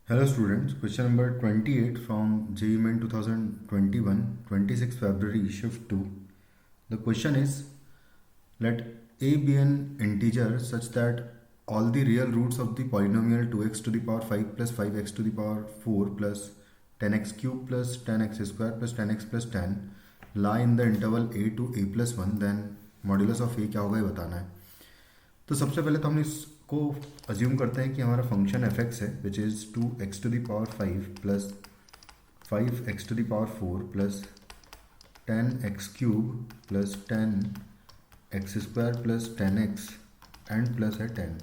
Hello students, question number 28 from JEE Main 2021, 26 February, shift 2. The question is, let a be an integer such that all the real roots of the polynomial 2x to the power 5 plus 5x to the power 4 plus 10x cube plus 10x square plus 10x plus 10 lie in the interval a to a plus 1, then modulus of a क्या होगा ये बताना है। तो सबसे पहले तो हम इसको अज्यूम करते हैं कि हमारा फंक्शन एफ एक्स है which is 2x to the power 5 plus 5x to the power 4 plus 10x cube plus 10x square plus 10x and plus है 10।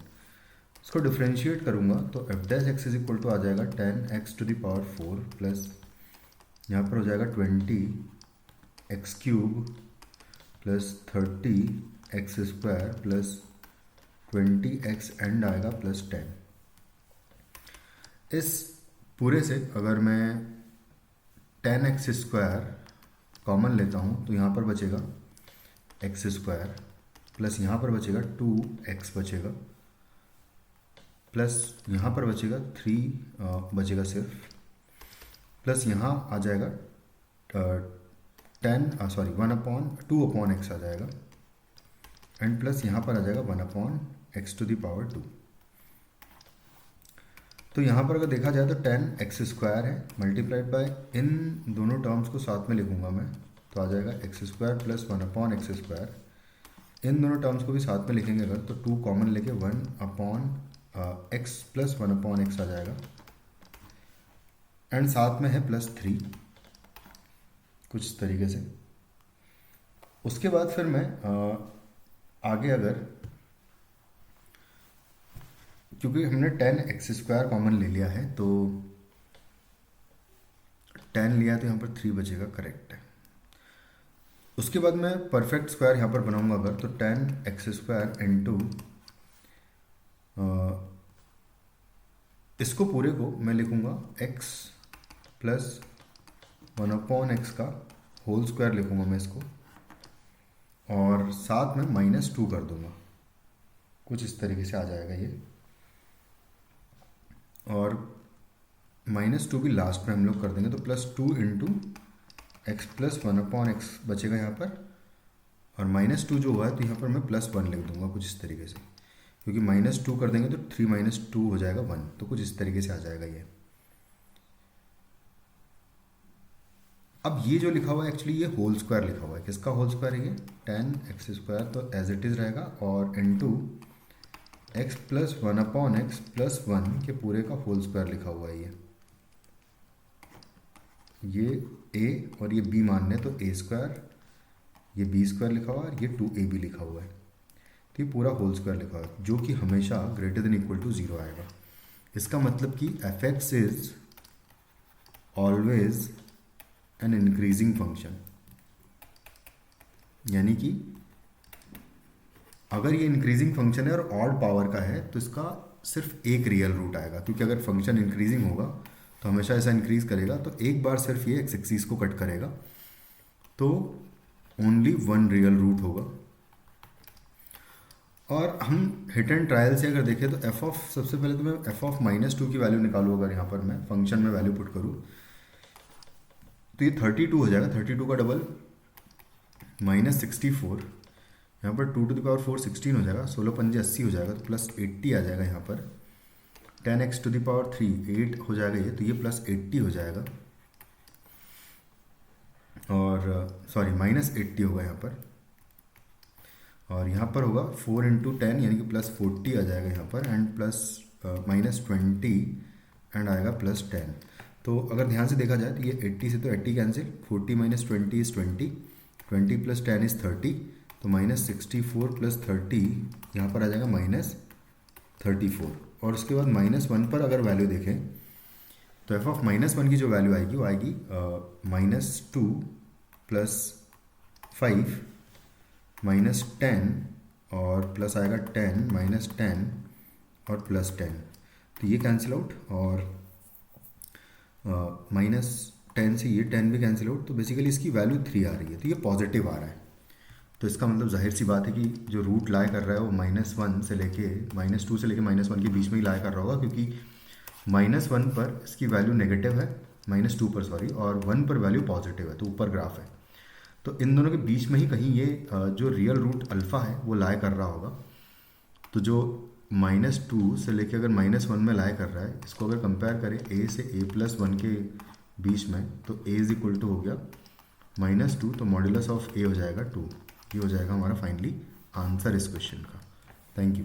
इसको डिफ्रेंशिएट करूँगा तो F dash X is equal to आ जाएगा 10x to the power 4 plus यहाँ पर हो जाएगा 20x cube plus 30x square plus 20x and आएगा प्लस 10। इस पूरे से अगर मैं 10x स्क्वायर कॉमन लेता हूँ तो यहाँ पर बचेगा x स्क्वायर प्लस यहाँ पर बचेगा 2x बचेगा प्लस यहाँ पर बचेगा 3 बचेगा सिर्फ प्लस यहाँ आ जाएगा 1/2 आ जाएगा एंड प्लस यहाँ पर आ जाएगा 1/x टू द पावर 2। तो यहाँ पर अगर देखा जाए तो 10x स्क्वायर है मल्टीप्लाइड बाय इन दोनों टर्म्स को साथ में लिखूंगा मैं तो आ जाएगा x square plus 1/x square. इन दोनों टर्म्स को भी साथ में लिखेंगे अगर तो 2 कॉमन लेके 1/x प्लस 1/x आ जाएगा एंड साथ में है प्लस 3 कुछ इस तरीके से। उसके बाद फिर मैं आगे अगर क्योंकि हमने 10x स्क्वायर कॉमन ले लिया है तो 10 लिया तो यहाँ पर 3 बचेगा, करेक्ट है। उसके बाद मैं परफेक्ट स्क्वायर यहाँ पर बनाऊंगा अगर तो 10x स्क्वायर इंटू इसको पूरे को मैं लिखूंगा x प्लस 1/x का होल स्क्वायर लिखूंगा मैं इसको और साथ में -2 कर दूंगा, कुछ इस तरीके से आ जाएगा ये। और -2 भी लास्ट में हम लोग कर देंगे तो +2 इंटू एक्स प्लस 1/x बचेगा यहाँ पर और -2 जो हुआ है तो यहाँ पर मैं +1 लिख दूंगा कुछ इस तरीके से, क्योंकि -2 कर देंगे तो 3 - 2 हो जाएगा 1, तो कुछ इस तरीके से आ जाएगा ये। अब ये जो लिखा हुआ है एक्चुअली ये होल स्क्वायर लिखा हुआ है, किसका होल स्क्वायर है ये 10x स्क्वायर तो एज इट इज़ रहेगा और into x plus 1/x plus 1 के पूरे का होल स्क्वायर लिखा हुआ है ये a और ये b मान लें तो a स्क्वायर, ये b स्क्वायर लिखा हुआ है, ये 2ab लिखा हुआ है, तो ये पूरा होल स्क्वायर लिखा हुआ है जो कि हमेशा ग्रेटर देन इक्वल टू 0 आएगा। इसका मतलब कि F x is always an increasing function, यानी कि अगर ये इंक्रीजिंग फंक्शन है और ऑड पावर का है तो इसका सिर्फ एक रियल रूट आएगा, क्योंकि अगर फंक्शन इंक्रीजिंग होगा तो हमेशा ऐसा इंक्रीज करेगा तो एक बार सिर्फ ये एक्स एक्सिस को कट करेगा तो ओनली 1 रियल रूट होगा। और हम हिट एंड ट्रायल से अगर देखें तो एफ ऑफ, सबसे पहले तो मैं एफ ऑफ -2 की वैल्यू निकालूँ, अगर यहाँ पर मैं फंक्शन में वैल्यू पुट करूँ तो ये 32 हो जाएगा, 32 का डबल -64, यहाँ पर 2 टू द पावर 4 16 हो जाएगा, 16 पंजे 80 हो जाएगा तो +80 आ जाएगा यहाँ पर। 10x टू द पावर 3 8 हो जाएगा ये, तो ये +80 हो जाएगा और सॉरी -80 होगा यहाँ पर, और यहाँ पर होगा 4 इंटू 10 यानी कि +40 आ जाएगा यहाँ पर एंड प्लस -20 एंड आएगा +10। तो अगर ध्यान से देखा जाए तो ये 80 से तो 80 कैंसिल, 40 - 20 इज़ 20, 20 + 10 इज़ 30, तो -64 + 30 यहाँ पर आ जाएगा -34। और उसके बाद -1 पर अगर वैल्यू देखें तो एफ ऑफ -1 की जो वैल्यू आएगी वो आएगी -2 + 5 -10 और प्लस आएगा 10 -10 और +10, तो ये कैंसिल आउट और -10 से ये 10 भी कैंसिल आउट, तो बेसिकली इसकी वैल्यू 3 आ रही है, तो ये पॉजिटिव आ रहा है। तो इसका मतलब जाहिर सी बात है कि जो रूट लाई कर रहा है वो -1 से लेके -2 से लेके -1 के बीच में ही लाई कर रहा होगा, क्योंकि -1 पर इसकी वैल्यू नेगेटिव है, -2 पर सॉरी, और 1 पर वैल्यू पॉजिटिव है, तो ऊपर ग्राफ है। तो इन दोनों के बीच में ही कहीं ये जो रियल रूट अल्फ़ा है वो लाई कर रहा होगा। तो जो -2 से लेके अगर -1 में लाई कर रहा है, इसको अगर कंपेयर करें a से a+1 के बीच में, तो a इज इक्वल टू हो गया -2, तो मॉड्यूलस ऑफ a हो जाएगा 2। ये हो जाएगा हमारा फाइनली आंसर इस क्वेश्चन का। Thank you.